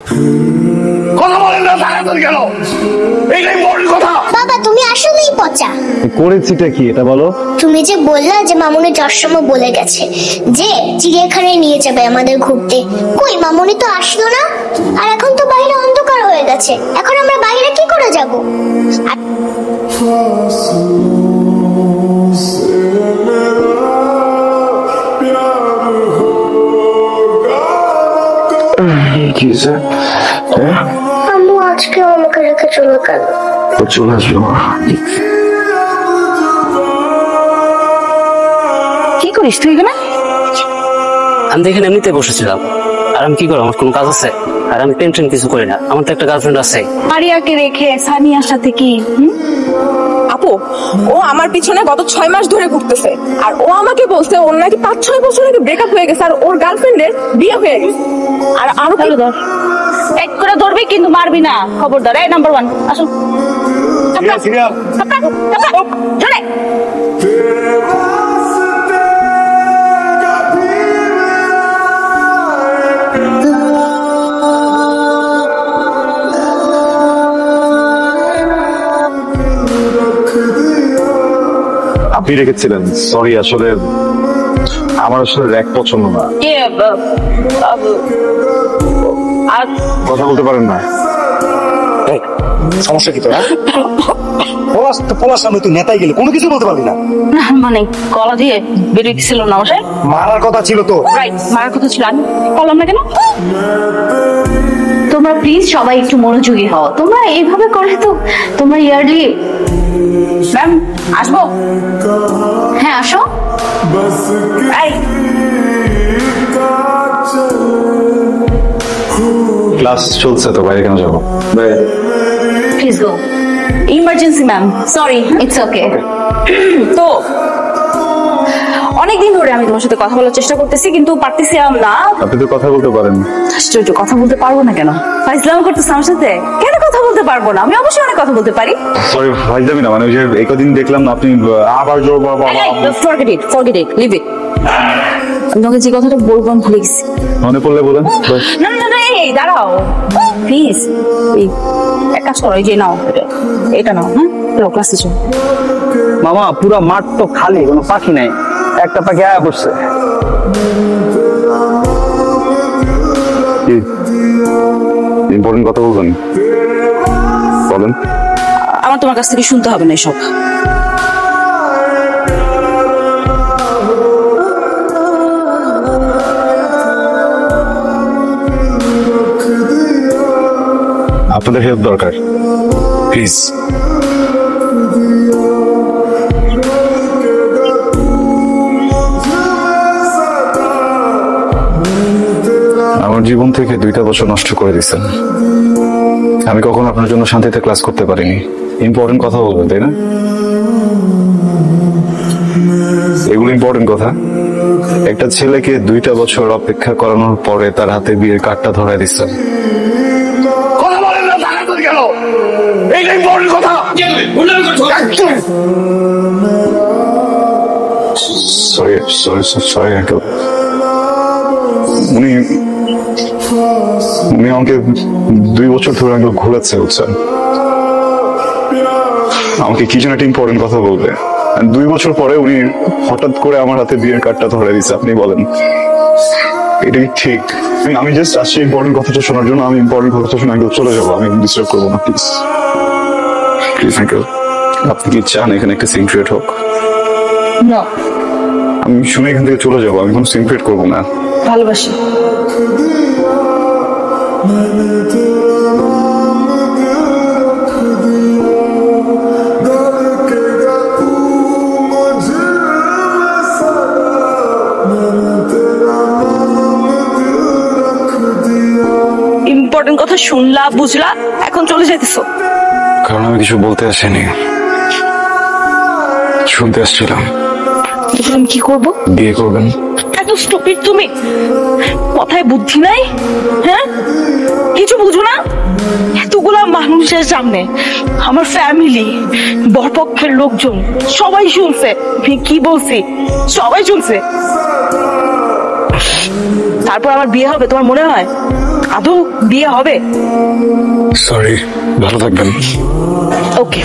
কথা বলেন না, তাড়াতাড়ি গেল। এইটাই বড় কথা। বাবা তুমি আসলেই পচা। করেছিটা কি এটা বলো? তুমি যে বললা যে মামুনি যাওয়ার সময় বলে গেছে যে চিড়িয়াখানায় নিয়ে যাবে আমাদের ঘুরতে, কই মামুনি তো আসলো না। আর এখন তো বাইরে অন্ধকার হয়ে গেছে, এখন আমরা বাইরে কি করে যাব? আম্মু আজকে আমাকে রেখে চলে গেল। চলে আসলো। কি করিস তুই এখানে? আমি তো এখানে এমনিতে বসেছিলাম। আর আমি কি করবো, আমার কোনো কাজ আছে? আর আমি টেনশন কিছু করি না, আমার তো একটা গার্লফ্রেন্ড আছে। মারিয়াকে রেখে সানিয়ার সাথে কি? আপু, ও আমার পিছনে গত 6 মাস ধরে ঘুরতেছে, আর ও আমাকে বলছে ওর নাকি 5-6 বছর আগে ব্রেকআপ হয়ে গেছে আর ওর গার্লফ্রেন্ডের বিয়ে হয়ে গেছে। আর আরো তাহলে ধর, এক করে ধরবি কিন্তু মারবি না, খবরদার। এই নাম্বার 1 আসো। চলে আপনি রেখেছিলেন? সরি, আসলে আমার আসলে র্যাক পছন্দ না। আর কথা বলতে পারেন না? সমস্যা কি তোর? পলাশ সামনে তুই নেতাই গেলি, কোনো কিছু বলতে পারবি না। মানে গলা দিয়ে বেরিয়ে ছিল না ওসে? মারার কথা ছিল তো। রাইট, মারার কথা ছিল, আমি বললাম না কেন? তোমরা প্লিজ সবাই একটু মনোযোগী হও। তোমরা এইভাবে করে তো তোমরা ইয়ারলি। ম্যাম আসবো? হ্যাঁ আসো। এই ক্লাস চলছে তো, বাইরে কেন যাবো? Please go. Emergency ma'am, sorry, it's okay. তো অনেকদিন ধরে আমি তোমার সাথে কথা বলার চেষ্টা করতেছি কিন্তু পারতেছিলাম না। আপনি তো কথা বলতে পারেন। আশ্চর্য, কথা বলতে পারবো না কেন? ফাইজলাম করতেছ আমার সাথে? কেন কথা বলতে পারবো না? আমি অবশ্যই অনেক কথা বলতে পারি। সরি ভাইজামি না, মানে ওই যে একদিন দেখলাম না আপনি আবার জোর বাবা। Forget it, leave it. আমি তোমাকে যে কথাটা বলবো আমি ভুলে গেছি। মনে পড়লে বলেন। না না না, এই দাঁড়াও প্লিজ। এক কাজ করো, এই যে নাও, এটা নাও। হ্যাঁ চলো ক্লাসে চলো। মামা পুরা মাঠ তো খালি, কোনো পাখি নাই। একটা পাখি আয়া পড়ছে। ইম্পর্টেন্ট কথা বলবেন, বলেন। আমার তোমার কাছ থেকে শুনতে হবে না এসব। আপনাদের হেল্প দরকার, প্লিজ। আমার জীবন থেকে 2টা বছর নষ্ট করে দিচ্ছেন। আমি কখনো আপনার জন্য শান্তিতে ক্লাস করতে পারিনি। ইম্পর্টেন্ট কথা বলবেন, তাই না? এগুলো ইম্পর্টেন্ট কথা। একটা ছেলেকে 2টা বছর অপেক্ষা করানোর পরে তার হাতে বিয়ের কার্ডটা ধরায় দিচ্ছেন। কথা বলেন না, তাড়াতাড়ি গেল। এইটাই বড় কথা। Sorry sorry sorry uncle. উনি আমাকে 2 বছর ধরে আঙ্কেল ঘোরাচ্ছে, বুঝছেন? আমাকে কি যেন একটা ইম্পর্টেন্ট কথা বলবে। 2 বছর পরে উনি হঠাৎ করে আমার হাতে বিয়ের কার্ডটা ধরে দিচ্ছে। আপনি বলেন এটা কি ঠিক? আমি জাস্ট আসছি ইম্পর্টেন্ট কথাটা শোনার জন্য। আমি ইম্পর্টেন্ট কথাটা শুনে আঙ্কেল চলে যাবো। আমি ডিস্টার্ব করবো না, প্লিজ প্লিজ আঙ্কেল। আপনি কি চান এখানে একটা সিন ক্রিয়েট হোক? না, আমি শুনে এখান থেকে চলে যাবো। আমি কোনো সিন ক্রিয়েট করবো না। ভালোবাসি। ইম্পর্টেন্ট কথা শুনলা, বুঝলা, এখন চলে যাইতেছো? কারণ আমি কিছু বলতে আসিনি, শুনতে আসছিলাম। আমি কি করবো? বিয়ে করবেন? এত স্টুপিড তুমি, কথায় বুদ্ধি নাই? হ্যাঁ কিছু বুঝো না? এতগুলা মানুষের সামনে আমার ফ্যামিলি, বরপক্ষের লোকজন সবাই শুনছে আমি কি বলছি, সবাই শুনছে। তারপর আমার বিয়ে হবে তোমার মনে হয়? আদৌ বিয়ে হবে? সরি, ভালো থাকবেন। ওকে